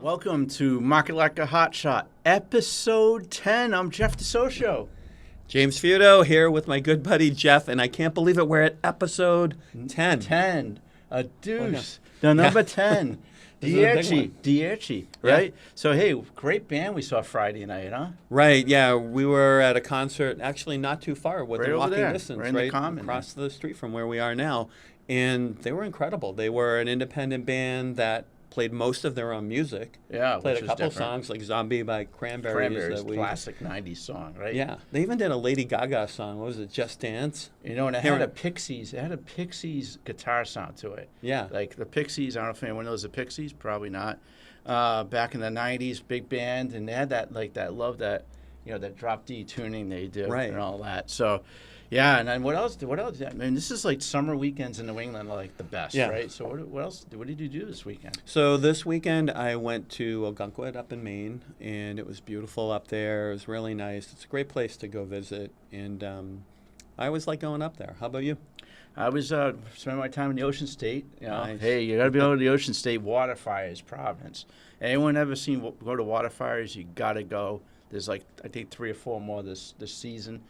Welcome to Market Like a Hotshot, episode 10. I'm Jeff DeSocio. James Feudo here with my good buddy Jeff, and I can't believe it. We're at episode 10. 10. A deuce. The number 10. Dieci, right? Yeah. So, hey, great band we saw Friday night, huh? Right, yeah. We were at a concert actually not too far, within over walking there, distance, right in the Common, across the street from where we are now. And they were incredible. They were an independent band that played most of their own music. Yeah, played which a is couple different. songs like Zombie by Cranberries. Classic 90s song, right? Yeah, they even did a Lady Gaga song. What was it, Just Dance? You know, and it had a Pixies guitar sound to it. Yeah. Like the Pixies, I don't know if anyone knows the Pixies, probably not. Back in the 90s, big band, and they had that that drop D tuning they do, right, and all that. So, yeah, and then what else? I mean, this is like summer weekends in New England are like the best, yeah, right? So what else? What did you do this weekend? So this weekend I went to Ogunquit up in Maine, and it was beautiful up there. It was really nice. It's a great place to go visit, and I always like going up there. How about you? I was spending my time in the Ocean State. You know, Nice. Hey, you got to be able to the Ocean State water fires, Providence. Anyone ever seen go to water fires? You got to go. There's like I think 3 or 4 more this season.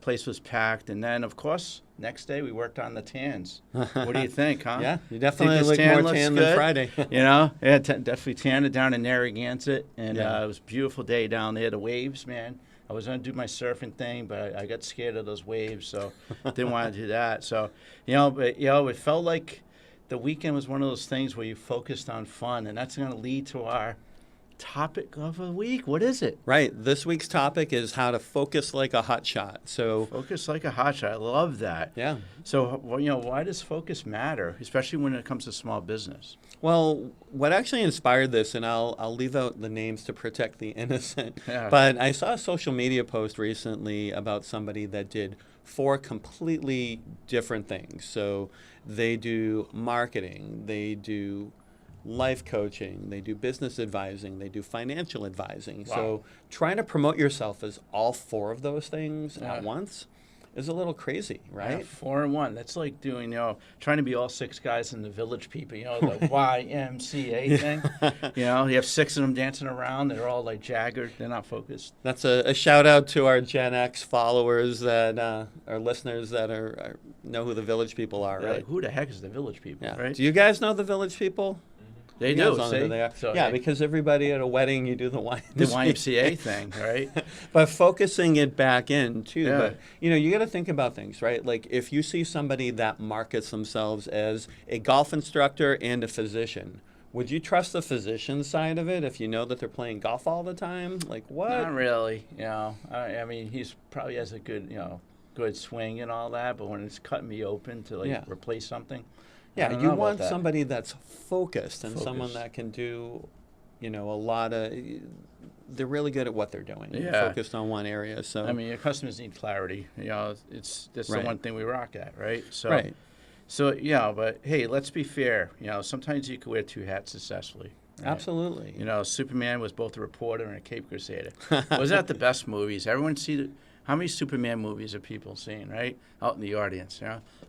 Place was packed, and then of course next day we worked on the tans. What do you think, huh? Yeah, you definitely look more tan than Friday. You know, yeah, definitely tanned it down in Narragansett, and Yeah. it was a beautiful day down there. The waves, man. I was going to do my surfing thing, but I got scared of those waves, so didn't want to do that. So, it felt like the weekend was one of those things where you focused on fun, and that's going to lead to our topic of the week. What is it? Right. This week's topic is how to focus like a hotshot. So Focus like a hotshot. I love that. yeah. So, why does focus matter, especially when it comes to small business? Well, what actually inspired this, and I'll leave out the names to protect the innocent, Yeah. but I saw a social media post recently about somebody that did 4 completely different things. So they do marketing, they do life coaching, they do business advising, they do financial advising. Wow. So trying to promote yourself as all 4 of those things Yeah. at once is a little crazy, right? Yeah, 4 and 1. That's like doing, trying to be all 6 guys in the Village People, the YMCA thing. You have 6 of them dancing around. They're all like Jagger. They're not focused. That's a shout out to our Gen X followers that are listeners that know who the Village People are, They're right? like, who the heck is the Village People, Yeah. right? Do you guys know the Village People? They You do. guys don't know who they are. So, yeah, hey, because everybody at a wedding, you do the YMCA. the YMCA thing, right? But focusing it back in, too. Yeah. But, you got to think about things, right? Like, if you see somebody that markets themselves as a golf instructor and a physician, would you trust the physician side of it if you know that they're playing golf all the time? Like, what? Not really. I mean, he's probably has a good, good swing and all that, but when it's cutting me open to, Yeah. replace something, I Yeah, don't you know about want that. somebody that's focused and someone Focused. that can do, a lot of. They're really good at what they're doing. Yeah. Focused on one area. So I mean, your customers need clarity. That's the Right. one thing we rock at, right? So, right. So but hey, let's be fair. Sometimes you can wear 2 hats successfully. Right? Absolutely. Superman was both a reporter and a Cape Crusader. Was that the best movies? Everyone how many Superman movies are people seeing, right? Out in the audience,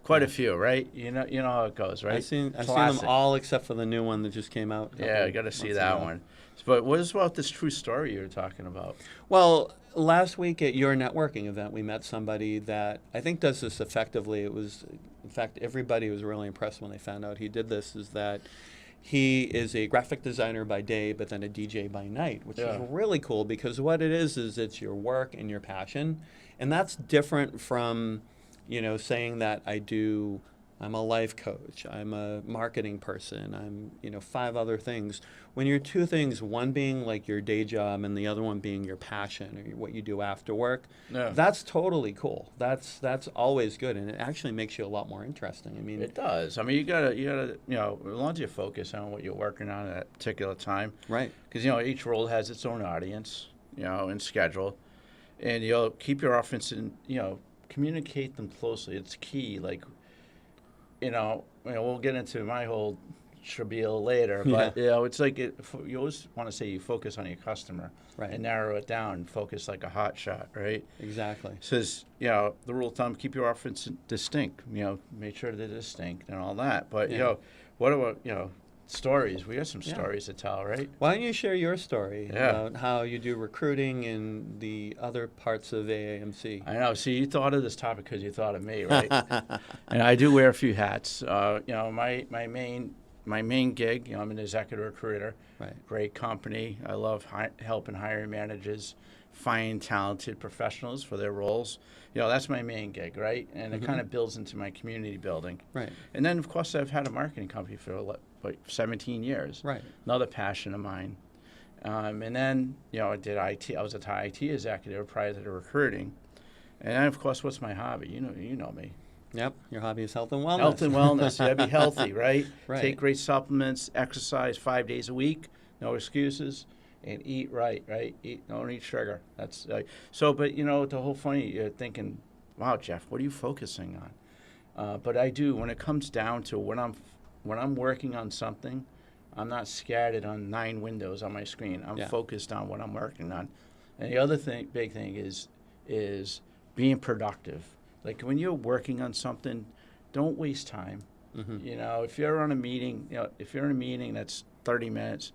quite a few, right? You know how it goes, right? I've seen them Classic. all except for the new one that just came out. Yeah, I got to see that one. But what is about this true story you were talking about? Well, last week at your networking event, we met somebody that I think does this effectively. It was, in fact, everybody was really impressed when they found out he did this, is that he is a graphic designer by day, but then a DJ by night, which is really cool because what it is it's your work and your passion. And that's different from, saying that I'm a life coach, I'm a marketing person, I'm, 5 other things. When you're 2 things, one being like your day job and the other one being your passion or what you do after work, that's totally cool. That's always good, and it actually makes you a lot more interesting. I mean, It does. I mean, you gotta, as long as you focus on what you're working on at that particular time. right. Because, each role has its own audience, and schedule. And, keep your offense and, communicate them closely. It's key. Like, we'll get into my whole spiel later, but it's like you always want to say you focus on your customer, Right. and narrow it down and focus like a hot shot, right? Exactly. Says the rule of thumb: keep your offense distinct. Make sure they're distinct and all that. But Yeah. what about stories. We got some Yeah. stories to tell, right? Why don't you share your story Yeah. about how you do recruiting in the other parts of AAMC? I know. See, you thought of this topic because you thought of me, right? And I do wear a few hats. My main gig, I'm an executive recruiter. Right. Great company. I love helping hiring managers find talented professionals for their roles. That's my main gig, right? And it kind of builds into my community building. Right. And then, of course, I've had a marketing company for like 17 years. Right. Another passion of mine. And then, I did IT. I was an IT executive prior to the recruiting. And then, of course, what's my hobby? You know me. Yep. Your hobby is health and wellness. Health and wellness. You gotta be healthy, right? Right. Take great supplements, exercise 5 days a week, no excuses, and eat right? Don't eat sugar. That's so. But the whole funny, you're thinking, wow, Jeff, what are you focusing on? But I do when it comes down to when I'm working on something, I'm not scattered on 9 windows on my screen. I'm focused on what I'm working on. And the other big thing is being productive. Like when you're working on something, don't waste time. Mm-hmm. If you're on a meeting, if you're in a meeting that's 30 minutes,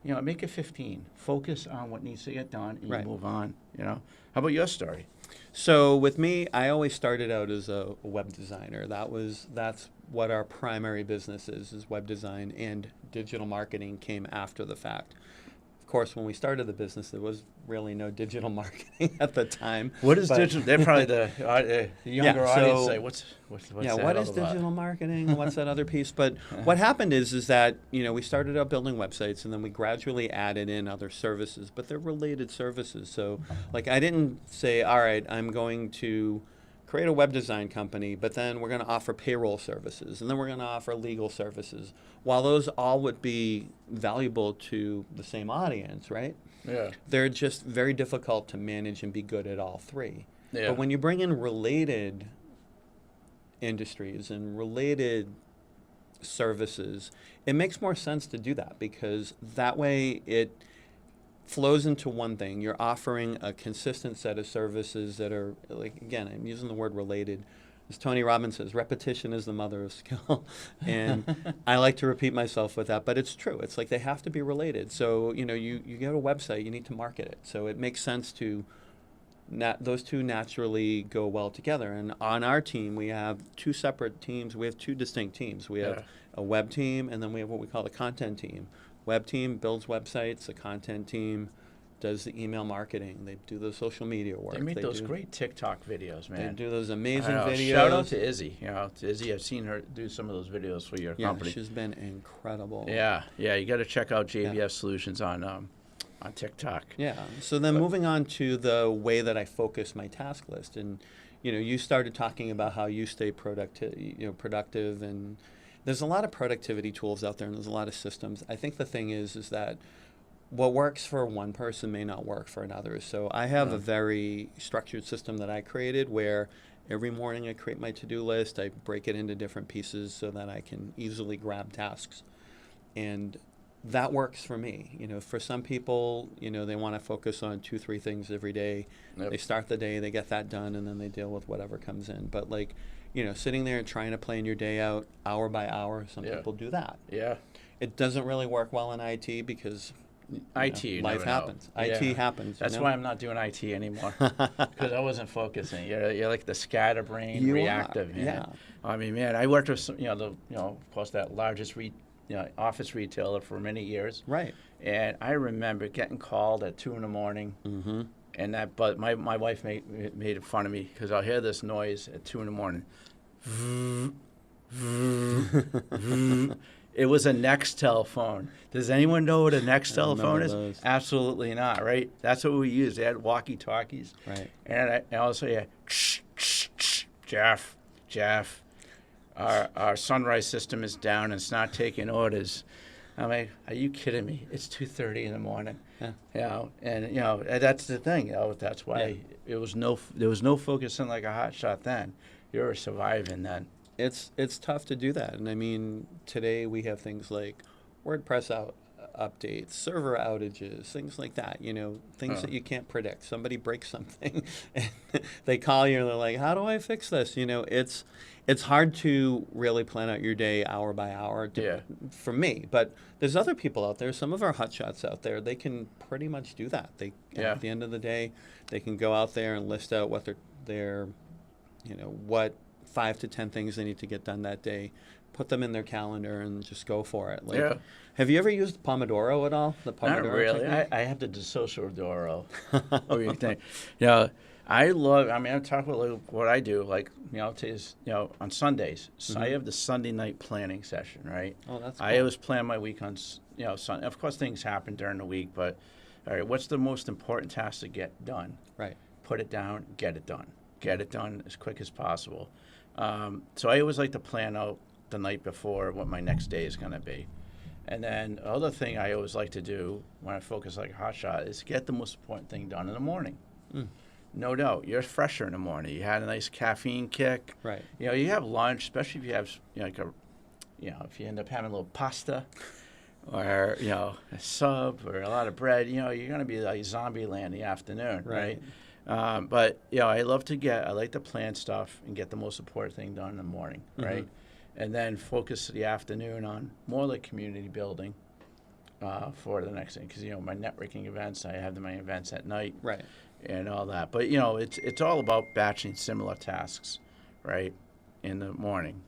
make it 15. Focus on what needs to get done and you move on. How about your story? So with me, I always started out as a web designer. That's what our primary business is web design, and digital marketing came after the fact. Of course, when we started the business, there was really no digital marketing at the time. What is digital? They're probably the younger audience say, what's that what is all about? digital marketing? What's that other piece? But what happened is that, we started out building websites, and then we gradually added in other services, but they're related services. So, like, I didn't say, all right, I'm going to create a web design company, but then we're going to offer payroll services, and then we're going to offer legal services. While those all would be valuable to the same audience, right? Yeah. They're just very difficult to manage and be good at all three. Yeah. But when you bring in related industries and related services, it makes more sense to do that, because that way it flows into one thing. You're offering a consistent set of services that are, like, again, I'm using the word related. As Tony Robbins says, repetition is the mother of skill. And I like to repeat myself with that, but it's true. It's like they have to be related. So, you get a website, you need to market it. So it makes sense to, those two naturally go well together. And on our team, we have 2 separate teams. We have 2 distinct teams. We have a web team, and then we have what we call the content team. Web team builds websites. The content team does the email marketing. They do the social media work. They make those great TikTok videos, man. They do those amazing videos. Shout out to Izzy. To Izzy, I've seen her do some of those videos for your company. Yeah, she's been incredible. Yeah. You got to check out JBF Solutions on TikTok. Yeah. So then moving on to the way that I focus my task list, and you started talking about how you stay productive, and there's a lot of productivity tools out there, and there's a lot of systems. I think the thing is that what works for one person may not work for another. So I have a very structured system that I created where every morning I create my to-do list. I break it into different pieces so that I can easily grab tasks. And that works for me. For some people, they want to focus on 2-3 things every day. Yep. They start the day, they get that done, and then they deal with whatever comes in. But sitting there and trying to plan your day out hour by hour, some people do that. Yeah. It doesn't really work well in IT because life happens. IT happens. That's why I'm not doing IT anymore, because I wasn't focusing. You're like the scatterbrain, reactive. Yeah. I mean, man, I worked with some, of course, that largest office retailer for many years. Right. And I remember getting called at 2 a.m. Mm-hmm. And but my wife made fun of me because I'll hear this noise at 2 a.m. It was a Nextel phone. Does anyone know what a Nextel phone is? Those. Absolutely not, right? That's what we used. They had walkie-talkies. Right. And I also, Jeff, our sunrise system is down and it's not taking orders. I'm like, are you kidding me? It's 2:30 in the morning. Yeah. And that's the thing. That's why there was no focusing like a hotshot then. You were surviving then. It's tough to do that. And I mean, today we have things like WordPress updates, server outages, things like that, things Oh. that you can't predict. Somebody breaks something and they call you and they're like, how do I fix this? It's hard to really plan out your day hour by hour Yeah. for me, but there's other people out there, some of our hotshots out there, they can pretty much do that. Yeah. At the end of the day, they can go out there and list out what their what 5 to 10 things they need to get done that day, put them in their calendar and just go for it. Like, Yeah. have you ever used Pomodoro at all? The Pomodoro Not really. technique? I have to Doro. What do you think? I love. I mean, I'm talking about what I do. Like, on Sundays. So I have the Sunday night planning session, right? Oh, that's cool. I always plan my week on, Sunday. Of course, things happen during the week, but all right, what's the most important task to get done? Right. Put it down, get it done. Get it done as quick as possible. So I always like to plan out the night before what my next day is going to be. And then the other thing I always like to do when I focus like a hotshot is get the most important thing done in the morning. Mm. No doubt, you're fresher in the morning. You had a nice caffeine kick. Right. You have lunch, especially if you have if you end up having a little pasta or a sub or a lot of bread. You're going to be like zombie land in the afternoon, right? But I like to plan stuff and get the most important thing done in the morning, right? And then focus the afternoon on more like community building for the next thing. Because, my networking events, I have my events at night. Right. And all that. But, it's all about batching similar tasks, right, in the morning.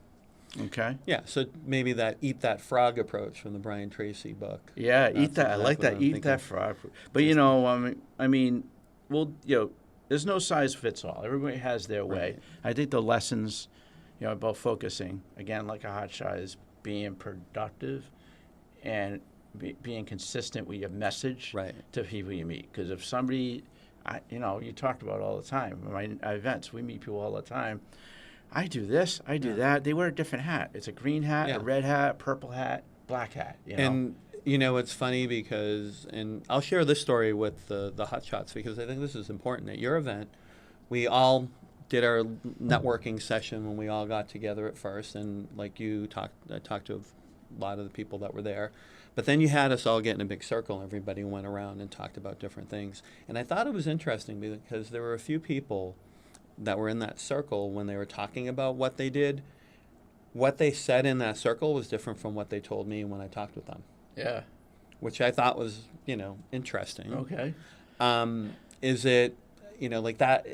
Okay? Yeah, so maybe that eat that frog approach from the Brian Tracy book. Yeah, That's eat that. I like that. exactly what I'm Eat thinking. that frog. But, there's no size fits all. Everybody has their way. Right. I think the lessons, about focusing, again, like a hotshot, is being productive and being consistent with your message Right. to people you meet. Because if somebody, you talked about all the time. My events, we meet people all the time. I do this, I do that. They wear a different hat. It's a green hat, Yeah. a red hat, purple hat, black hat. And it's funny because, and I'll share this story with the hotshots because I think this is important. At your event, we all did our networking session when we all got together at first, and like I talked to a lot of the people that were there. But then you had us all get in a big circle. Everybody went around and talked about different things. And I thought it was interesting because there were a few people that were in that circle when they were talking about what they did. What they said in that circle was different from what they told me when I talked with them. Yeah. Which I thought was, interesting. Okay. Is it, like that,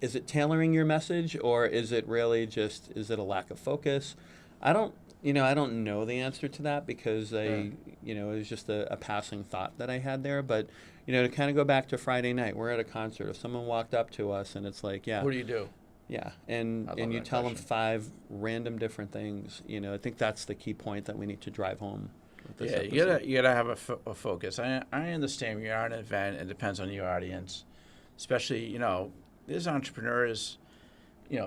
is it tailoring your message or is it really is it a lack of focus? I don't know the answer to that because it was just a passing thought that I had there. But, to kind of go back to Friday night, we're at a concert. If someone walked up to us and it's like, What do you do? yeah, and you that tell them question. 5 random different things, I think that's the key point that we need to drive home with this Yeah, episode. you gotta have a focus. I understand you're at an event. It depends on your audience, especially there's entrepreneurs,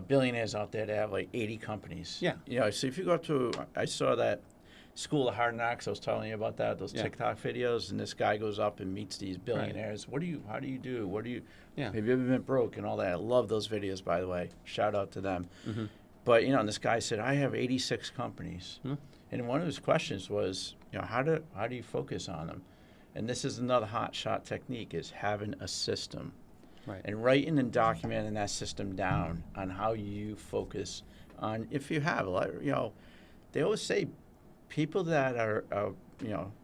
billionaires out there that have like 80 companies. Yeah. So if you go up to, I saw that School of Hard Knocks. I was telling you about that. Those Yeah. TikTok videos, and this guy goes up and meets these billionaires. How do you do? Yeah. Have you ever been broke and all that? I love those videos, by the way. Shout out to them. Mm-hmm. But and this guy said, I have 86 companies. Hmm. And one of his questions was, how do you focus on them? And this is another hot shot technique, is having a system. Right. And writing and documenting that system down on how you focus on, if you have a lot, they always say people that are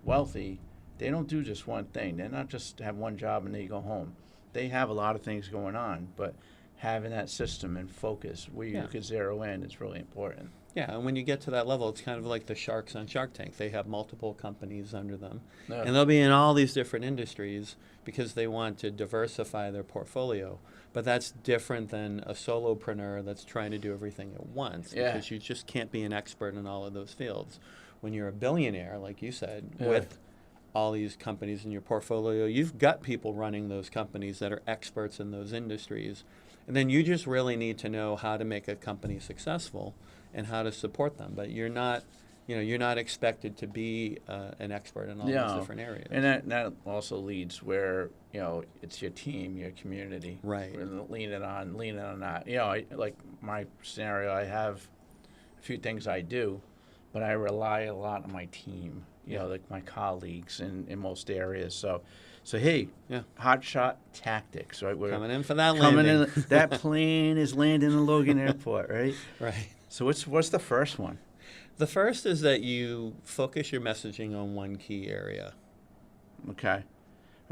wealthy, they don't do just one thing. They're not just have one job and then you go home. They have a lot of things going on, but having that system and focus where you could zero in is really important. Yeah, and when you get to that level, it's kind of like the sharks on Shark Tank. They have multiple companies under them, Yeah. and they'll be in all these different industries because they want to diversify their portfolio. But that's different than a solopreneur that's trying to do everything at once because you just can't be an expert in all of those fields. When you're a billionaire, like you said, with all these companies in your portfolio, you've got people running those companies that are experts in those industries. And then you just really need to know how to make a company successful and how to support them. But you're not expected to be an expert in all these different areas. And that also leads where, it's your team, your community. Right. Leaning on that. Like my scenario, I have a few things I do, but I rely a lot on my team, you know, like my colleagues in most areas. So hey, Yeah. hotshot tactics, right? We're Coming in for that coming landing. in. That plane is landing in Logan Airport, right? Right. So what's the first one? The first is that you focus your messaging on one key area. Okay.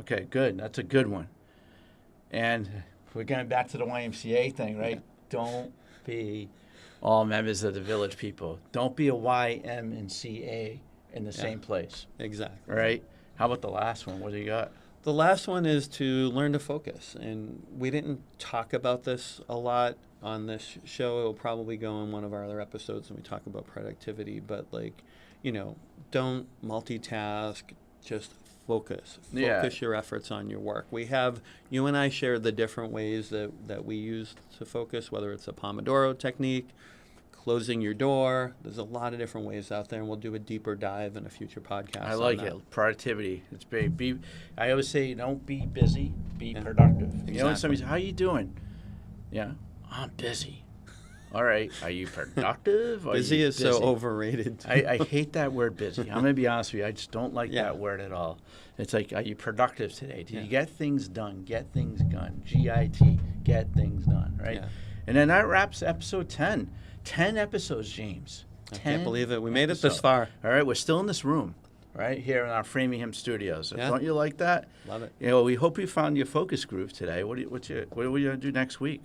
Okay, good. That's a good one. And we're getting back to the YMCA thing, right? Yeah. Don't be all members of the village people. Don't be a YMCA in the same place, Exactly. right? How about the last one? What do you got? The last one is to learn to focus. And we didn't talk about this a lot on this show. It'll probably go in one of our other episodes when we talk about productivity. But, like, you know, don't multitask, just focus. Yeah. Focus your efforts on your work. You and I shared the different ways that we use to focus, whether it's a Pomodoro technique, closing your door. There's a lot of different ways out there, and we'll do a deeper dive in a future podcast. I like it. Productivity. It's big. I always say, don't be busy, be productive. Exactly. You know, when somebody says, how you doing? Yeah, I'm busy. All right. Are you productive? Busy is so overrated. I hate that word busy. I'm going to be honest with you. I just don't like that word at all. It's like, are you productive today? Did you get things done? Get things done. GIT. Get things done, right? Yeah. And then that wraps episode 10. 10 episodes, James. I can't believe it. We made it this far. All right. We're still in this room, right, here in our Framingham studios. Yeah. Don't you like that? Love it. You know, we hope you found your focus groove today. What are we going to do next week?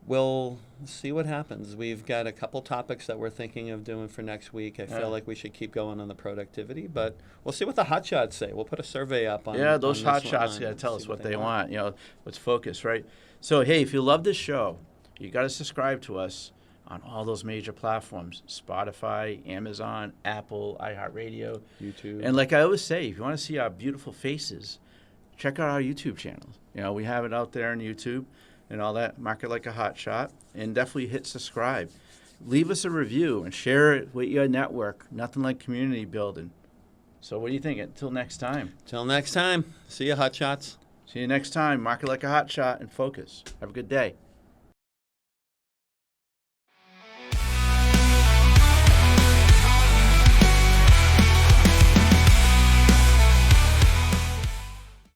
We'll see what happens. We've got a couple topics that we're thinking of doing for next week. I feel like we should keep going on the productivity, but we'll see what the hotshots say. We'll put a survey up on. Yeah, those on this hotshots one got to tell us see what they want. You know, let's focus, right? So, hey, if you love this show, you got to subscribe to us on all those major platforms: Spotify, Amazon, Apple, iHeartRadio, YouTube. And like I always say, if you want to see our beautiful faces, check out our YouTube channel. You know, we have it out there on YouTube and all that. Mark it like a hot shot, and definitely hit subscribe. Leave us a review and share it with your network. Nothing like community building. So what do you think? Until next time. Till next time. See you, hotshots. See you next time. Mark it like a hot shot and focus. Have a good day.